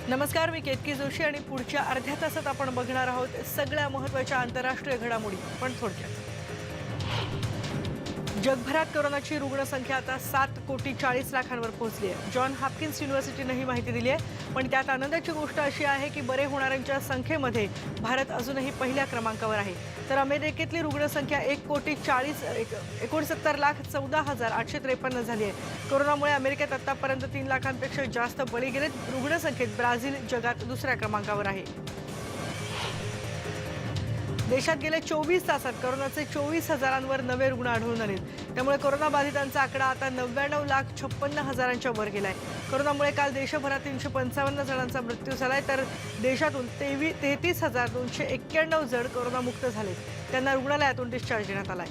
नमस्कार, मी केतकी जोशी आणि पुढच्या अर्ध्या तासात आपण बघणार आहोत सगळ्या महत्त्वाच्या आंतरराष्ट्रीय घडामोडी, पण थोडक्यात. जगभरात कोरोनाची रुग्णसंख्या आता 7,40,00,000वर पोहोचली आहे. जॉन हॉपकिन्स युनिव्हर्सिटीने ही माहिती दिली आहे. पण त्यात आनंदाची गोष्ट अशी आहे की बरे होणाऱ्यांच्या संख्येमध्ये भारत अजूनही पहिल्या क्रमांकावर आहे. तर अमेरिकेतली रुग्णसंख्या 1,69,14,14,853 झाली आहे. कोरोनामुळे अमेरिकेत आतापर्यंत 3 लाखांपेक्षा जास्त बळी गेलेत. रुग्णसंख्येत ब्राझील जगात दुसऱ्या क्रमांकावर आहे. देशात गेल्या 24 तासात कोरोनाचे 24,000वर नवे रुग्ण आढळून आले. त्यामुळे कोरोनाबाधितांचा आकडा आता 99,56,000च्या वर गेलाय. कोरोनामुळे काल देशभरात 355 जणांचा मृत्यू झालाय, तर देशातून 33,291 जण कोरोनामुक्त झालेत. त्यांना रुग्णालयातून डिस्चार्ज देण्यात आलाय.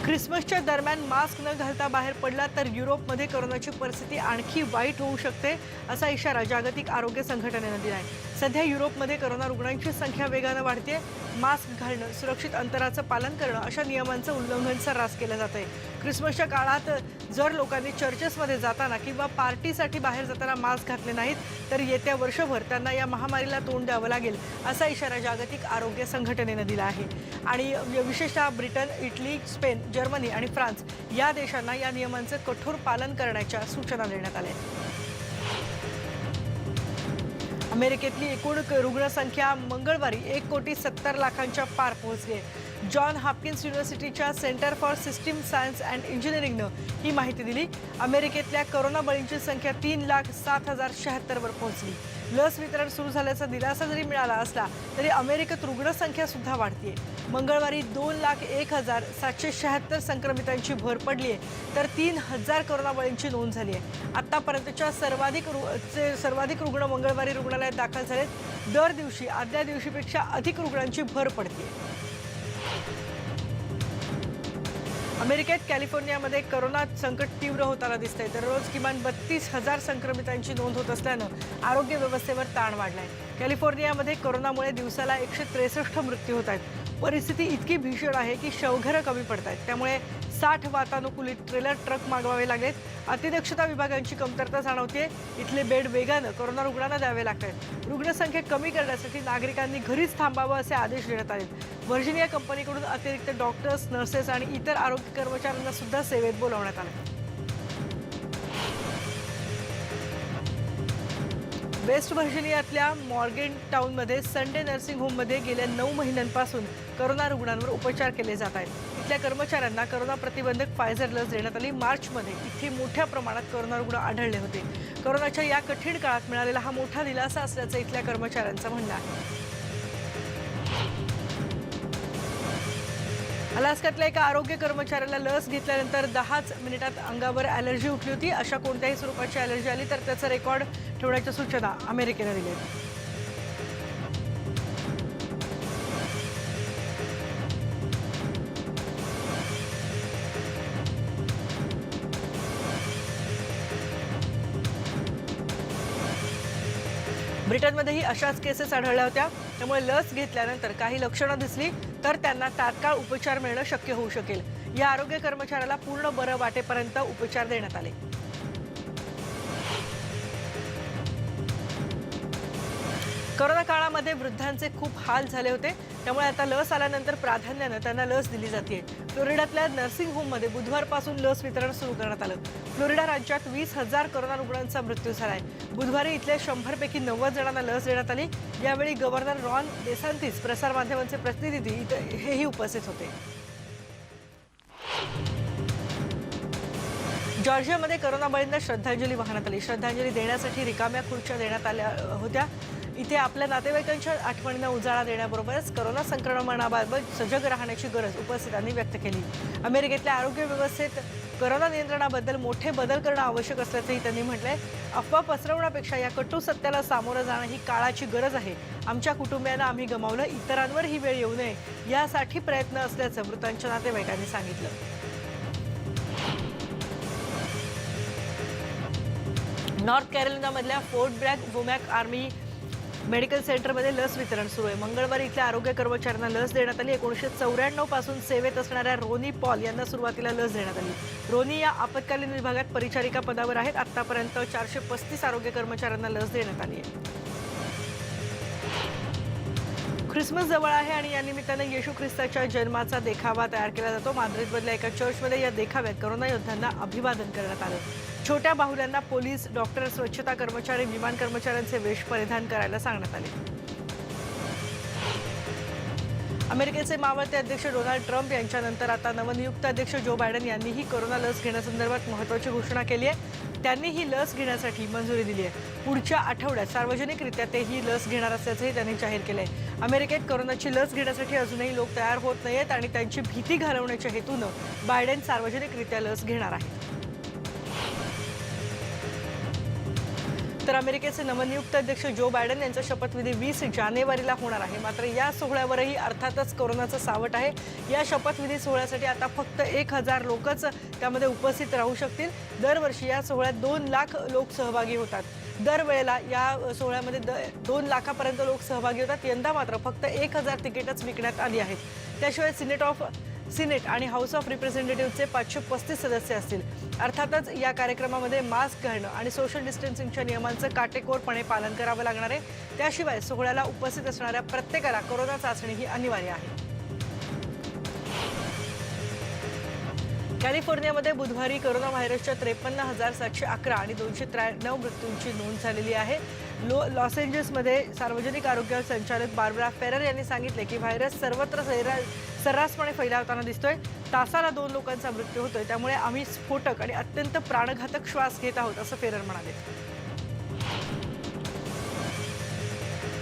ख्रिसमसच्या दरम्यान मास्क न घालता बाहेर पडला तर युरोपमध्ये कोरोनाची परिस्थिती आणखी वाईट होऊ शकते, असा इशारा जागतिक आरोग्य संघटनेने दिला आहे. सध्या युरोपमध्ये कोरोना रुग्णांची संख्या वेगाने वाढते. मास्क घालणं, सुरक्षित अंतराचं पालन करणं अशा नियमांचं उल्लंघन सर्रास केलं जात आहे. ख्रिसमसच्या काळात जर लोकांनी चर्चेसमध्ये जाताना किंवा पार्टीसाठी बाहेर जाताना मास्क घातले नाहीत तर येत्या वर्षभर त्यांना या महामारीला तोंड द्यावं लागेल, असा इशारा जागतिक आरोग्य संघटनेने दिला आहे. आणि विशेषतः ब्रिटन, इटली, स्पेन, जर्मनी आणि फ्रान्स या देशांना या नियमांचं कठोर पालन करण्याच्या सूचना देण्यात आल्या. अमेरिकेतली एकूण रुग्णसंख्या मंगळवारी 1,70,00,000च्या पार पोहोचली आहे. जॉन हॉपकिन्स युनिव्हर्सिटीच्या centre for system science and इंजिनिअरिंगनं ही माहिती दिली. अमेरिकेतल्या कोरोना बळींची संख्या 3,07,076वर पोहोचली. लस वितरण सुरू झाल्याचा दिलासा जरी मिळाला असला तरी अमेरिकेत रुग्णसंख्या सुद्धा वाढतीये. मंगळवारी 2,01,776 संक्रमितांची भर पडली आहे, तर 3,000 कोरोना बळींची नोंद झाली आहे. आतापर्यंतच्या सर्वाधिक रुग्ण मंगळवारी रुग्णालयात दाखल झालेत. दर दिवशी आदल्या दिवशीपेक्षा अधिक रुग्णांची भर पडते. अमेरिकेत कॅलिफोर्नियामध्ये कोरोना संकट तीव्र होताना दिसतंय. दररोज किमान 32,000 संक्रमितांची नोंद होत असल्यानं आरोग्य व्यवस्थेवर ताण वाढलाय. कॅलिफोर्नियामध्ये कोरोनामुळे दिवसाला 163 मृत्यू होत आहेत. परिस्थिती इतकी भीषण आहे की शवघरं कमी पडत आहेत. त्यामुळे 60 वातानुकूलित ट्रेलर ट्रक मागवावे लागलेत. अतिदक्षता विभागांची कमतरता जाणवते. इथले बेड वेगानं कोरोना रुग्णांना द्यावे लागत आहेत. रुग्णसंख्या कमी करण्यासाठी नागरिकांनी घरीच थांबावं असे आदेश देण्यात आले. व्हर्जिनिया कंपनीकडून अतिरिक्त डॉक्टर्स, नर्सेस आणि इतर आरोग्य कर्मचाऱ्यांना सुद्धा सेवेत बोलावण्यात आले. वेस्ट व्हर्जिनियातल्या मॉर्गन टाउनमध्ये संडे नर्सिंग होममध्ये गेल्या 9 महिन्यांपासून कोरोना रुग्णांवर उपचार केले जात आहेत. इथल्या कर्मचाऱ्यांना कोरोना प्रतिबंधक फायझर लस देण्यात आली. मार्चमध्ये इथे मोठ्या प्रमाणात कोरोना रुग्ण आढळले होते. कोरोनाच्या या कठीण काळात मिळालेला हा मोठा दिलासा असल्याचं इथल्या कर्मचाऱ्यांचं म्हणणं आहे. अलास्कातल्या एका आरोग्य कर्मचाऱ्याला लस घेतल्यानंतर 10च मिनिटात अंगावर ॲलर्जी उठली होती. अशा कोणत्याही स्वरूपाची ॲलर्जी आली तर त्याचा रेकॉर्ड ठेवण्याच्या सूचना अमेरिकेने दिल्या आहेत. ब्रिटनमध्येही अशाच केसेस आढळल्या होत्या. त्यामुळे लस घेतल्यानंतर काही लक्षणं दिसली तर त्यांना तात्काळ उपचार मिळणं शक्य होऊ शकेल. या आरोग्य कर्मचाऱ्याला पूर्ण बरं वाटेपर्यंत उपचार देण्यात आले. कोरोना काळामध्ये वृद्धांचे खूप हाल झाले होते. त्यामुळे आता लस आल्यानंतर प्राधान्यानं त्यांना लस दिली जाते. फ्लोरिडातल्या नर्सिंग होममध्ये बुधवारपासून लस वितरण सुरू करण्यात आलं. फ्लोरिडा राज्यात 20,000 कोरोना रुग्णांचा मृत्यू झालाय. बुधवारी इथल्या 100 पैकी 90 जणांना लस देण्यात आली. यावेळी गव्हर्नर रॉन डेसांतिस, प्रसारमाध्यमांचे प्रतिनिधी हेही उपस्थित होते. जॉर्जियामध्ये कोरोना बळींना श्रद्धांजली वाहण्यात आली. श्रद्धांजली देण्यासाठी रिकाम्या खुर्च्या देण्यात आल्या होत्या. इथे आपल्या नातेवाईकांच्या आठवणींना उजाळा देण्याबरोबरच कोरोना संक्रमणाबाबत सजग राहण्याची गरज उपस्थितांनी व्यक्त केली. अमेरिकेतल्या आरोग्य व्यवस्थेत कोरोना नियंत्रणाबद्दल मोठे बदल करणं आवश्यक असल्याचंही त्यांनी म्हटलंय. अफवा पसरवण्यापेक्षा या कटू सत्याला सामोरं जाणं ही काळाची गरज आहे. आमच्या कुटुंबियांना आम्ही गमावलं, इतरांवर ही वेळ येऊ नये यासाठी प्रयत्न असल्याचं मृतांच्या नातेवाईकांनी सांगितलं. नॉर्थ कॅरोलिनामधल्या Fort Bragg Womack army medical सेंटरमध्ये लस वितरण सुरू आहे. मंगळवारी इथल्या आरोग्य कर्मचाऱ्यांना लस देण्यात आली. 1994 पासून सेवेत असणाऱ्या रोनी पॉल यांना सुरुवातीला लस देण्यात आली. रोनी या आपत्कालीन विभागात परिचारिका पदावर आहेत. आतापर्यंत 435 आरोग्य कर्मचाऱ्यांना लस देण्यात आली आहे. ख्रिसमस जवळ आहे आणि या निमित्तानं येशू ख्रिस्ताच्या जन्माचा देखावा तयार केला जातो. माद्रिदमधल्या एका चर्चमध्ये या देखाव्यात करोना योद्ध्यांना अभिवादन करण्यात आलं. छोट्या बाहुल्यांना पोलीस, डॉक्टर, स्वच्छता कर्मचारी, विमान कर्मचाऱ्यांचे वेश परिधान करायला सांगण्यात आले. अमेरिकेचे मावळते अध्यक्ष डोनाल्ड ट्रम्प यांच्यानंतर आता नवनियुक्त अध्यक्ष जो बायडन यांनीही कोरोना लस घेण्यासंदर्भात महत्त्वाची घोषणा केली आहे. त्यांनी ही लस घेण्यासाठी मंजुरी दिली आहे. पुढच्या आठवड्यात सार्वजनिकरित्या ते ही लस घेणार असल्याचंही त्यांनी जाहीर केलंय. अमेरिकेत कोरोनाची लस घेण्यासाठी अजूनही लोक तयार होत नाहीयेत आणि त्यांची भीती घालवण्याच्या हेतूनं बायडेन सार्वजनिकरित्या लस घेणार आहेत. तर अमेरिकेचे नवनियुक्त अध्यक्ष जो बायडन यांचा शपथविधी 20 जानेवारीला होणार आहे. मात्र या सोहळ्यावरही अर्थातच कोरोनाचं सावट आहे. या शपथविधी सोहळ्यासाठी आता फक्त 1000 लोकच त्यामध्ये उपस्थित राहू शकतील. दरवर्षी या सोहळ्यात 2 लाख लोक सहभागी होतात. दरवेळेला या सोहळ्यामध्ये 2 लाखापर्यंत लोक सहभागी होतात. यंदा मात्र फक्त 1000 तिकीटच विकण्यात आली आहेत. त्याशिवाय सिनेट आणि हाऊस ऑफ रिप्रेझेंटेटिव्हचे 535 सदस्य असतील. अर्थातच या कार्यक्रमामध्ये मास्क घालणं आणि सोशल डिस्टन्सिंगच्या नियमांचं काटेकोरपणे पालन करावं लागणार आहे. त्याशिवाय सोहळ्याला उपस्थित असणाऱ्या प्रत्येकाला कोरोना चाचणी ही अनिवार्य आहे. कॅलिफोर्नियामध्ये बुधवारी कोरोना व्हायरसच्या 53,711 आणि 293 मृत्यूंची नोंद झालेली आहे. लॉस एंजल्समध्ये सार्वजनिक आरोग्य संचालक बार्बरा फेरर यांनी सांगितले की व्हायरस सर्वत्र सर्रासपणे फैलावताना दिसतोय. तासाला 2 लोकांचा मृत्यू होतोय. त्यामुळे आम्ही स्फोटक आणि अत्यंत प्राणघातक श्वास घेत आहोत असं फेरर म्हणाले.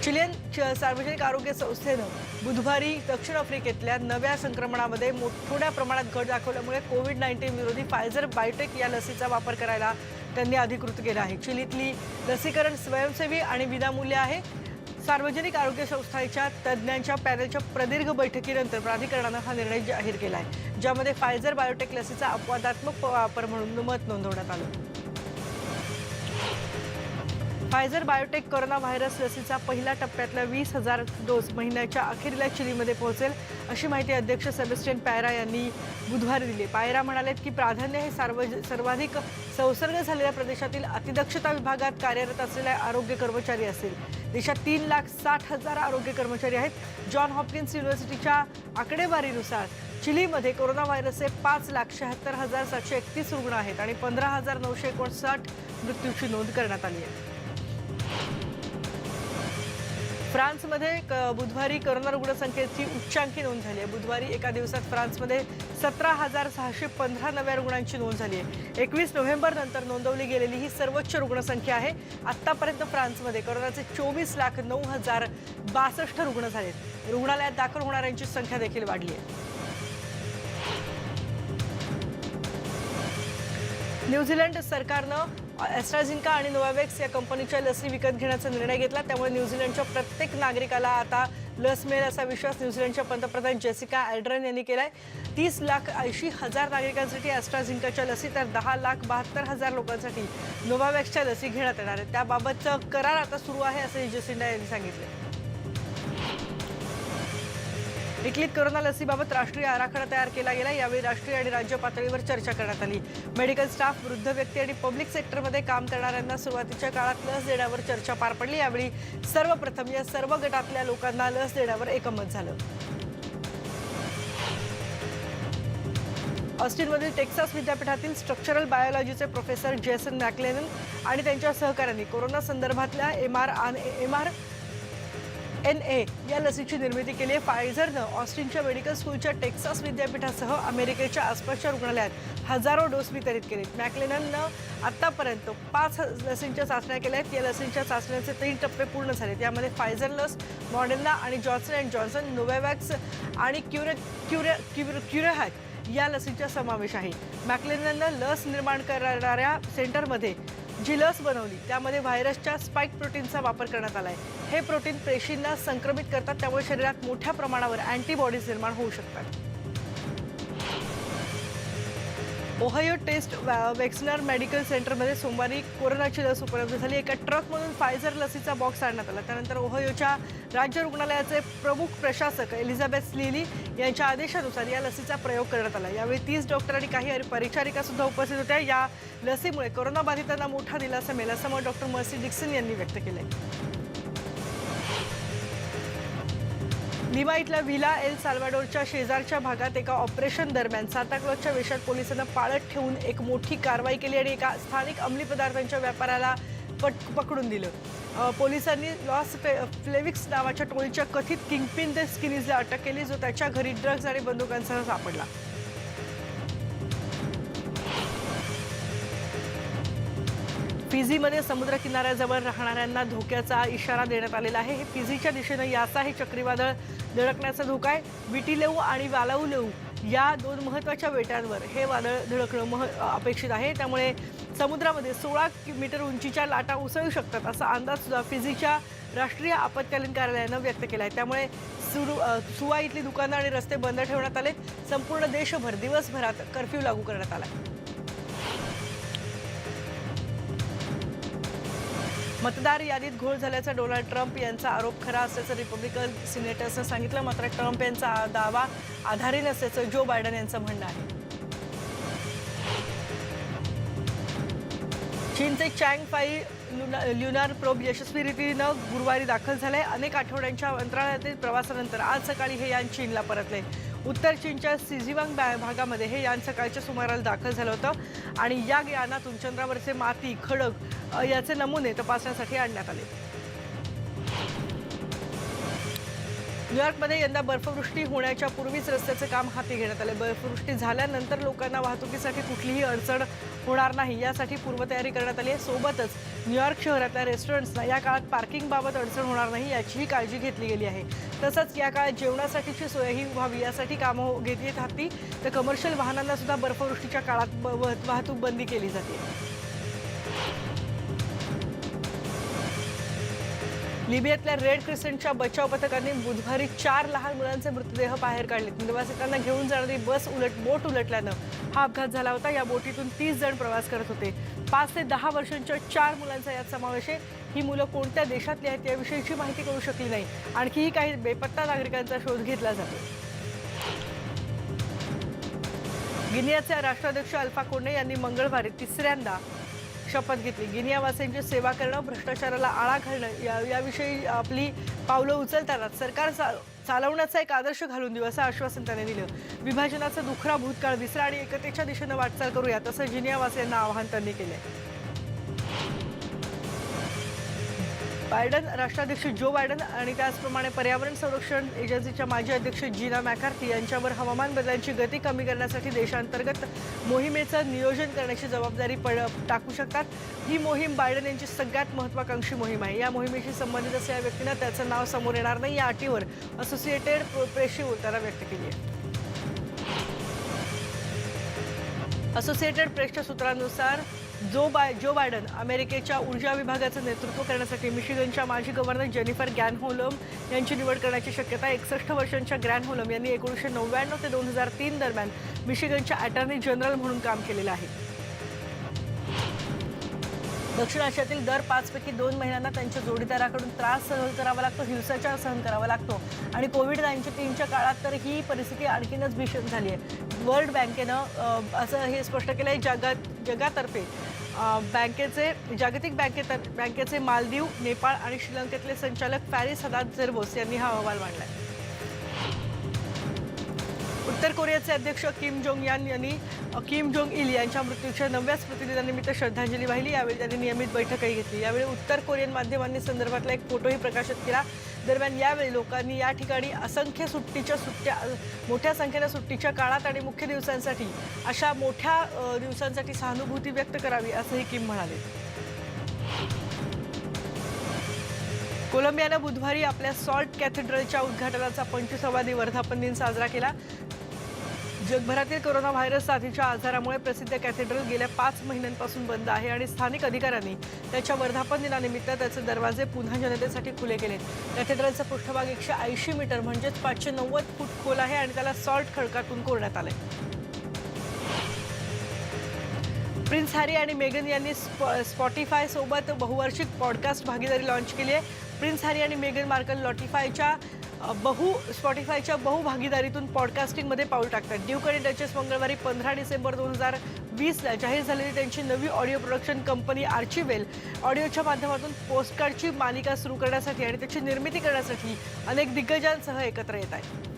चिलियन सार्वजनिक आरोग्य संस्थेनं बुधवारी दक्षिण आफ्रिकेतल्या नव्या संक्रमणामध्ये थोड्या प्रमाणात घट दाखवल्यामुळे कोविड-19 विरोधी फायझर बायोटेक या लसीचा वापर करायला त्यांनी अधिकृत केला आहे. चिलीतली लसीकरण स्वयंसेवी आणि विनामूल्य आहे. सार्वजनिक आरोग्य संस्थेच्या तज्ज्ञांच्या पॅनलच्या प्रदीर्घ बैठकीनंतर प्राधिकरणानं हा निर्णय जाहीर केला आहे, ज्यामध्ये फायझर बायोटेक लसीचा अपवादात्मक वापर म्हणून मत नोंदवण्यात आलं. फायझर बायोटेक कोरोना व्हायरस लसीचा पहिल्या टप्प्यातल्या 20,000 डोस महिन्याच्या अखेरीला चिलीमध्ये पोहोचेल अशी माहिती अध्यक्ष सेबॅस्टियन पायरा यांनी बुधवारी दिली. पायरा म्हणालेत की प्राधान्य हे सर्वाधिक संसर्ग झालेल्या प्रदेशातील अतिदक्षता विभागात कार्यरत असलेले आरोग्य कर्मचारी असतील. देशात 3,60,000 आरोग्य कर्मचारी आहेत. जॉन हॉपकिन्स युनिव्हर्सिटीच्या आकडेवारीनुसार चिलीमध्ये कोरोना व्हायरसचे 5,76,731 रुग्ण आहेत आणि 15,959 मृत्यूची नोंद करण्यात आली आहे. फ्रान्समध्ये बुधवारी कोरोना रुग्णसंख्येची उच्चांकी नोंद झाली आहे. बुधवारी एका दिवसात फ्रान्समध्ये 17,615 नव्या रुग्णांची नोंद झाली आहे. 21 नोव्हेंबरनंतर नोंदवली गेलेली ही सर्वोच्च रुग्णसंख्या आहे. आत्तापर्यंत फ्रान्समध्ये कोरोनाचे 24,09,062 रुग्ण झालेत. रुग्णालयात दाखल होणाऱ्यांची संख्या देखील वाढली आहे. न्यूझीलंड सरकारनं ॲस्ट्राझेनेका आणि नोव्हावॅक्स या कंपनीच्या लसी विकत घेण्याचा निर्णय घेतला. त्यामुळे न्यूझीलंडच्या प्रत्येक नागरिकाला आता लस मिळेल असा विश्वास न्यूझीलंडच्या पंतप्रधान जेसिका ॲर्डर्न यांनी केलाय. 30,80,000 नागरिकांसाठी ॲस्ट्राझेनेकाच्या लसी तर 10,72,000 लोकांसाठी नोव्हावॅक्सच्या लसी घेण्यात येणार आहेत. त्याबाबतचं करार आता सुरू आहे असंही जेसिंडा यांनी सांगितलं. इटलीत कोरोना लसीबाबत राष्ट्रीय आराखडा तयार केला गेला. यावेळी राष्ट्रीय आणि राज्य पातळीवर चर्चा करण्यात आली. मेडिकल स्टाफ, वृद्ध व्यक्ती आणि पब्लिक सेक्टरमध्ये काम करणाऱ्यांना सुरुवातीच्या काळात लस देण्यावर चर्चा पार पडली. यावेळी सर्वप्रथम या सर्व गटातल्या लोकांना लस देण्यावर एकमत झालं. ऑस्टिनमधील टेक्सास विद्यापीठातील स्ट्रक्चरल बायोलॉजीचे प्रोफेसर जेसन मॅक्लेनन आणि त्यांच्या सहकाऱ्यांनी कोरोना संदर्भातल्या mRNA या लसीची निर्मिती केली आहे. फायझरनं ऑस्टिनच्या मेडिकल स्कूलच्या टेक्सास विद्यापीठासह अमेरिकेच्या आसपासच्या रुग्णालयात हजारो डोस वितरित केलेत. मॅक्लेनननं आतापर्यंत 5 लसींच्या चाचण्या केल्या आहेत. या लसींच्या चाचण्यांचे 3 टप्पे पूर्ण झालेत. यामध्ये फायझर लस, मॉडर्ना आणि जॉन्सन अँड जॉन्सन, नोव्हावॅक्स आणि क्युरेहॅक या लसींचा समावेश आहे. मॅक्लेनननं लस निर्माण करणाऱ्या सेंटरमध्ये जी लस बनवली त्यामध्ये व्हायरसच्या स्पाइक प्रोटीनचा वापर करण्यात आला आहे. हे प्रोटीन पेशींना संक्रमित करतात, त्यामुळे शरीरात मोठ्या प्रमाणावर अँटीबॉडीज निर्माण होऊ शकतात. ओहायो टेस्ट वॅक्सिनर मेडिकल सेंटरमध्ये सोमवारी कोरोनाची लस उपलब्ध झाली. एका ट्रकमधून फायझर लसीचा बॉक्स आणण्यात आला. त्यानंतर ओहायोच्या राज्य रुग्णालयाचे प्रमुख प्रशासक एलिझाबेथ लिली यांच्या आदेशानुसार या लसीचा प्रयोग करण्यात आला. यावेळी 30 डॉक्टर आणि काही परिचारिका सुद्धा उपस्थित होत्या. या लसीमुळे कोरोनाबाधितांना मोठा दिलासा मिळेल असं मत डॉक्टर मर्सी डिक्सन यांनी व्यक्त केलंय. लिमा इथल्या व्हिला एल साल्वाडोरच्या शेजारच्या भागात एका ऑपरेशन दरम्यान सांताक्लॉजच्या वेशात पोलिसांना पाळत ठेवून एक मोठी कारवाई केली आणि एका स्थानिक अंमली पदार्थांच्या व्यापाऱ्याला पकडून दिलं. पोलिसांनी लॉस फ्लेविक्स नावाच्या टोळीच्या कथित किंगपिन द स्किनीजला अटक केली, जो त्याच्या घरी ड्रग्ज आणि बंदुकांसह सापडला. फिजीमध्ये समुद्र किनाऱ्याजवळ राहणाऱ्यांना धोक्याचा इशारा देण्यात आलेला आहे. हे फिजीच्या दिशेनं यासा हे चक्रीवादळ धडकण्याचा धोका आहे. विटिलेऊ आणि वालाउलेऊ या दोन महत्त्वाच्या बेटांवर हे वादळ धडकणं अपेक्षित आहे. त्यामुळे समुद्रामध्ये 16 मीटर उंचीच्या लाटा उसळू शकतात असा अंदाज सुद्धा फिजीच्या राष्ट्रीय आपत्कालीन कार्यालयानं व्यक्त केला आहे. त्यामुळे सुवा इथली दुकानं आणि रस्ते बंद ठेवण्यात आले. संपूर्ण देशभर दिवसभरात कर्फ्यू लागू करण्यात आला. मतदार यादीत घोळ झाल्याचा डोनाल्ड ट्रम्प यांचा आरोप खरा असल्याचं रिपब्लिकन सिनेटर्सनं सांगितलं. मात्र ट्रम्प यांचा दावा आधारी नसल्याचं जो बायडन यांचं म्हणणं आहे. चीनचे चँग-फाई ल्युनार प्रोब यशस्वीरितीनं गुरुवारी दाखल झालंय. अनेक आठवड्यांच्या अंतराळातील प्रवासानंतर आज सकाळी हे यान चीनला परतले. उत्तर चीनच्या सिजिवांग भागामध्ये हे यान सकाळच्या सुमाराला दाखल झालं होतं आणि या यानातून चंद्रावरचे माती, खडक याचे नमुने तपासण्यासाठी आणण्यात आले. न्यूयॉर्कमध्ये यंदा बर्फवृष्टी होण्याच्या पूर्वीच रस्त्याचे काम हाती घेण्यात आले. बर्फवृष्टी झाल्यानंतर लोकांना वाहतुकीसाठी कुठलीही अडचण होणार नाही यासाठी पूर्वतयारी करण्यात आली आहे. सोबतच न्यूयॉर्क शहरातल्या रेस्टॉरंट्सना या काळात पार्किंगबाबत अडचण होणार नाही याचीही काळजी घेतली गेली आहे. तसंच या काळात जेवणासाठीची सोयही व्हावी यासाठी कामं घेतली हाती. तर कमर्शियल वाहनांना सुद्धा बर्फवृष्टीच्या काळात वाहतूक बंदी केली जाते. लिबियातल्या रेड क्रिसेंटच्या बचाव पथकांनी बुधवारी 4 लहान मुलांचे मृतदेह बाहेर काढले. निर्वासितांना घेऊन जाणारी बोट उलटल्यानं हा अपघात झाला होता. या बोटीतून 30 जण प्रवास करत होते. 5 ते 10 वर्षांच्या 4 मुलांचा यात समावेश आहे. ही मुलं कोणत्या देशातली आहेत याविषयीची माहिती कळू शकली नाही. आणखीही काही बेपत्ता नागरिकांचा शोध घेतला जातो. गिनियाचे राष्ट्राध्यक्ष अल्फा कोंडे यांनी मंगळवारी तिसऱ्यांदा शपथ घेतली. गिनियावासींची सेवा करणं, भ्रष्टाचाराला आळा घालणं याविषयी आपली पावलं उचलताना सरकार चालवण्याचा एक आदर्श घालून देऊ असं आश्वासन त्याने दिलं. विभाजनाचा दुखरा भूतकाळ विसरा आणि एकतेच्या दिशेनं वाटचाल करूया असं गिनियावासीयांना आवाहन त्यांनी केलंय. बायडन राष्ट्राध्यक्ष जो बायडन आणि त्याचप्रमाणे पर्यावरण संरक्षण एजन्सीच्या माजी अध्यक्ष जीना मॅकार्थी यांच्यावर हवामान बदलांची गती कमी करण्यासाठी देशांतर्गत मोहिमेचं नियोजन करण्याची जबाबदारी टाकू शकतात. ही मोहीम बायडन यांची सगळ्यात महत्त्वाकांक्षी मोहीम आहे. या मोहिमेशी संबंधित असलेल्या व्यक्तींना त्याचं नाव समोर येणार नाही या अटीवर असोसिएटेड प्रेसशी बोलताना व्यक्त केली आहे. असोसिएटेड प्रेसच्या सूत्रांनुसार जो बायडन अमेरिकेच्या ऊर्जा विभागाचं नेतृत्व करण्यासाठी मिशिगनच्या माजी गव्हर्नर जेनिफर ग्रॅनहोलम यांची निवड करण्याची शक्यता आहे. 61 वर्षांच्या ग्रॅनहोलम यांनी 1999 ते 2003 दरम्यान मिशिगनच्या अटॉर्नी जनरल म्हणून काम केलेलं आहे. दक्षिण आशियातील दर 5 पैकी 2 महिलांना त्यांच्या जोडीदाराकडून त्रास सहन करावा लागतो, हिंसाचार सहन करावा लागतो आणि कोविड-19च्या काळात तर ही परिस्थिती आणखीनच भीषण झाली आहे. वर्ल्ड बँकेनं असं हे स्पष्ट केलं आहे. जगातर्फे जागतिक बँकेचे मालदीव, नेपाळ आणि श्रीलंकेतले संचालक फॅरिस हदाद झेर्बोस यांनी हा अहवाल मांडला आहे. उत्तर कोरियाचे अध्यक्ष किम जोंग इल यांच्या मृत्यूच्या 9व्या स्मृतिदिनानिमित्त श्रद्धांजली वाहिली. यावेळी त्यांनी नियमित बैठकही घेतली. यावेळी उत्तर कोरियन माध्यमांनी संदर्भातला एक फोटोही प्रकाशित केला. दरम्यान यावेळी लोकांनी या ठिकाणी मोठ्या संख्येनं सुट्टीच्या काळात आणि मुख्य दिवसांसाठी अशा मोठ्या दिवसांसाठी सहानुभूती व्यक्त करावी असंही किम म्हणाले. कोलंबियानं बुधवारी आपल्या सॉल्ट कॅथेड्रलच्या उद्घाटनाचा 25वा वर्धापन दिन साजरा केला. जगभरातील कोरोना व्हायरस साथीच्या आजारामुळे प्रसिद्ध कॅथेड्रल गेल्या 5 महिन्यांपासून बंद आहे आणि स्थानिक अधिकाऱ्यांनी त्याच्या वर्धापन दिनानिमित्त त्याचे दरवाजे पुन्हा जनतेसाठी खुले केले. कॅथेड्रलचा पृष्ठभाग 180 मीटर म्हणजेच 590 फूट खोल आहे आणि त्याला सॉल्ट खडकातून कोरण्यात आले. प्रिन्स हॅरी आणि मेगन यांनी स्पॉटिफाय सोबत बहुवार्षिक पॉडकास्ट भागीदारी लॉन्च केली आहे। प्रिन्स हॅरी आणि मेगन मार्कल स्पॉटिफायच्या भागीदारीतून पॉडकास्टिंगमध्ये पाऊल टाकतात। ड्यूक आणि डचेस मंगळवारी 15 डिसेंबर 2020ला जाहीर झालेली त्यांची नवी ऑडिओ प्रोडक्शन कंपनी आर्चिवेल ऑडिओच्या माध्यमातून पोस्टकार्डची मालिका सुरू करण्यासाठी आणि त्याची निर्मिती करण्यासाठी अनेक दिग्गजांसह एकत्र येत आहेत।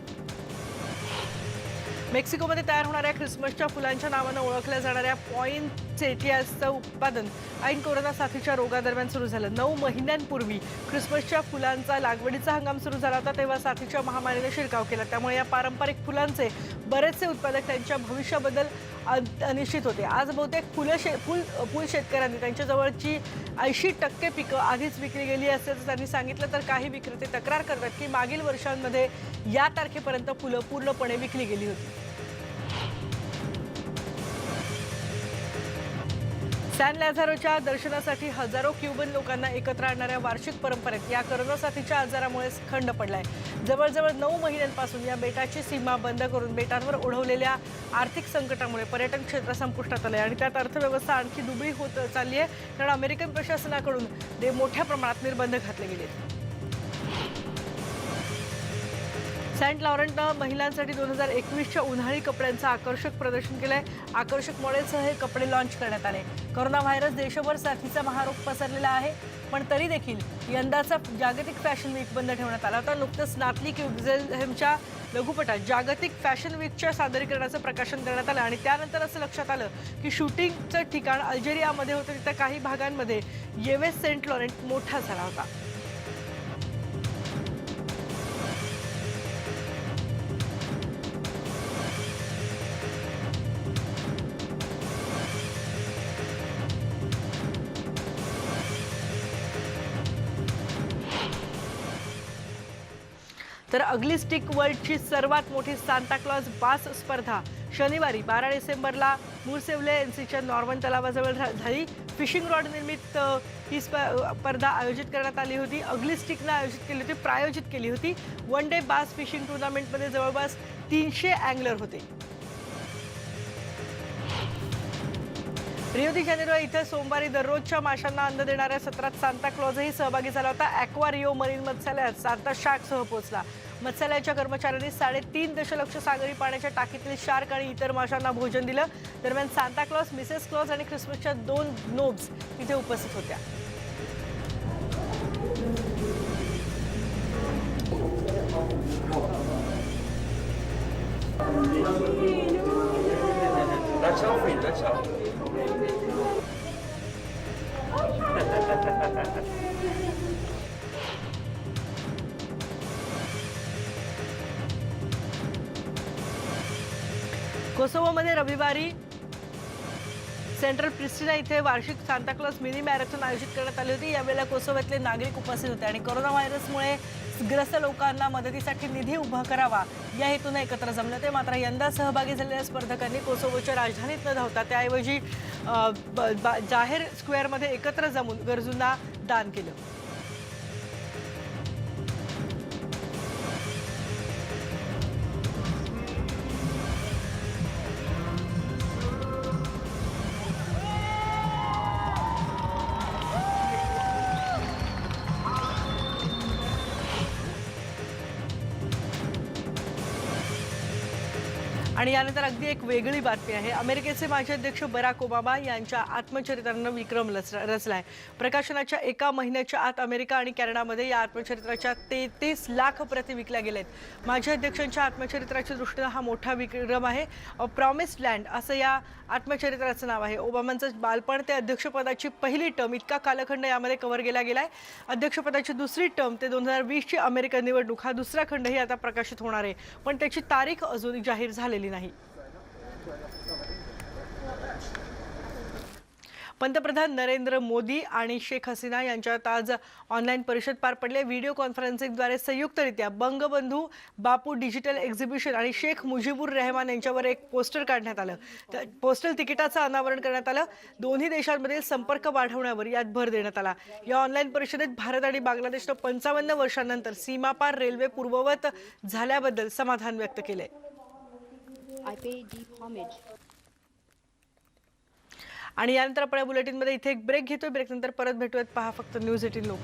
मेक्सिकोमध्ये तयार होणाऱ्या ख्रिसमसच्या फुलांच्या नावानं ओळखल्या जाणाऱ्या पॉइंसेटियाचं उत्पादन ऐन कोरोना साथीच्या रोगादरम्यान सुरू झालं। 9 महिन्यांपूर्वी ख्रिसमसच्या फुलांचा लागवडीचा हंगाम सुरू झाला होता, तेव्हा साथीच्या महामारीने शिरकाव केला। त्यामुळे या पारंपरिक फुलांचे बरेचसे उत्पादक त्यांच्या भविष्याबद्दल अनिश्चित होते। आज बहुतेक फुल शेतकऱ्यांनी त्यांच्या जवळची 80% पिकं आधीच विकली गेली असल्याचं त्यांनी सांगितलं, तर काही विक्रेते तक्रार करतात की मागील वर्षांमध्ये या तारखेपर्यंत फुलं पूर्णपणे विकली गेली होती। सॅन लॅझारोच्या दर्शनासाठी हजारो क्युबन लोकांना एकत्र आणणाऱ्या वार्षिक परंपरेत या कोरोना साथीच्या आजारामुळे खंड पडलाय। जवळजवळ 9 महिन्यांपासून या बेटाची सीमा बंद करून बेटांवर ओढवलेल्या आर्थिक संकटामुळे पर्यटन क्षेत्र संपुष्टात आलंय आणि त्यात अर्थव्यवस्था आणखी दुबळी होत चालली आहे, कारण अमेरिकन प्रशासनाकडून मोठ्या प्रमाणात निर्बंध घातले गेले। सेंट लॉरेंटनं महिलांसाठी 2021च्या उन्हाळी कपड्यांचं आकर्षक प्रदर्शन केलंय। आकर्षक मॉडेलसह हे कपडे लॉन्च करण्यात आले। कोरोना व्हायरस देशभर साथीचा महारोग पसरलेला आहे, पण तरी देखील यंदाचा जागतिक फॅशन वीक बंद ठेवण्यात आला होता। नुकतंच नातली क्युबझेलहेमच्या लघुपटात जागतिक फॅशन वीकच्या सादरीकरणाचं प्रकाशन करण्यात आलं आणि त्यानंतर असं लक्षात आलं की शूटिंगचं ठिकाण अल्जेरियामध्ये होतं, तिथं काही भागांमध्ये येवेस सेंट लॉरेंट मोठा झाला होता। तर अगली स्टिक वर्ल्डची सर्वात मोठी सांता क्लॉज बास स्पर्धा शनिवारी 12 डिसेंबरला मुरसेवले एनसीच्या नॉर्मन तलावाजवळ झाली। फिशिंग रॉड निर्मित ही स्पर्धा आयोजित करण्यात आली होती। अगली स्टिकनं प्रायोजित केली होती। वन डे बास फिशिंग टुर्नामेंटमध्ये जवळपास 300 अँगलर होते। रिओ दी जानेरो इथे सोमवारी दररोजच्या माशांना अन्न देणाऱ्या सत्रात सांता क्लॉजही सहभागी झाला होता। ॲक्वा रिओ मरीन मत्स्यालयात सांता शार्कसह पोहोचला। मत्स्यालयाच्या कर्मचाऱ्यांनी 3.5 दशलक्ष सागरी पाण्याच्या टाकीतील शार्क आणि इतर माशांना भोजन दिलं। दरम्यान सांता क्लॉज, मिसेस क्लॉज आणि ख्रिसमसच्या 2 नोब्स तिथे उपस्थित होत्या। कोसोवोमध्ये रविवारी सेंट्रल प्रिस्टिना इथे वार्षिक सांता क्लॉज मिनी मॅरेथॉन आयोजित करण्यात आली होती। यावेळेला कोसोव्यातले नागरिक उपस्थित होते आणि कोरोना व्हायरसमुळे ग्रस्त लोकांना मदतीसाठी निधी उभा करावा या हेतूने एकत्र जमले होते। मात्र यंदा सहभागी झालेल्या स्पर्धकांनी कोसोवोच्या राजधानीत न धावता त्याऐवजी जाहीर स्क्वेअरमध्ये एकत्र जमून गरजूंना दान केलं। आणि यानंतर अगदी एक वेगळी बातमी आहे। अमेरिकेचे माजी अध्यक्ष बराक ओबामा यांच्या आत्मचरित्रानं विक्रम रचलाय। प्रकाशनाच्या एका महिन्याच्या आत अमेरिका आणि कॅनडामध्ये या आत्मचरित्राच्या 33 लाख प्रती विकल्या गेल्यात। माजी अध्यक्षांच्या आत्मचरित्राच्या दृष्टीनं हा मोठा विक्रम आहे। अ प्रॉमिस्ड लँड असं या आत्मचरित्राचं नाव आहे। ओबामांचं बालपण ते अध्यक्षपदाची पहिली टर्म इतका कालखंड यामध्ये कव्हर केला गेलाय। अध्यक्षपदाची दुसरी टर्म ते 2020ची अमेरिकन निवडणूक हा दुसरा खंडही आता प्रकाशित होणार आहे, पण त्याची तारीख अजून जाहीर झालेली नाही। पंतप्रधान नरेंद्र मोदी आणि शेख हसीना यांच्यात आज ऑनलाईन परिषद पार पडली। व्हिडिओ कॉन्फरन्सिंगद्वारे संयुक्तरित्या बंगबंधू बापू डिजिटल एक्झिबिशन आणि शेख मुजीबुर रहमान यांच्यावर एक पोस्टर काढण्यात आलं। पोस्टल तिकिटाचं अनावरण करण्यात आलं। दोन्ही देशांमधील संपर्क वाढवण्यावर यात भर देण्यात आला। या ऑनलाईन परिषदेत भारत आणि बांगलादेशनं 55 वर्षांनंतर सीमापार रेल्वे पूर्ववत झाल्याबद्दल समाधान व्यक्त केले। आणि यानंतर आपण या बुलेटिनमध्ये इथे एक ब्रेक घेतोय. ब्रेकनंतर परत भेटूयात. पहा फक्त न्यूज 18 लोक.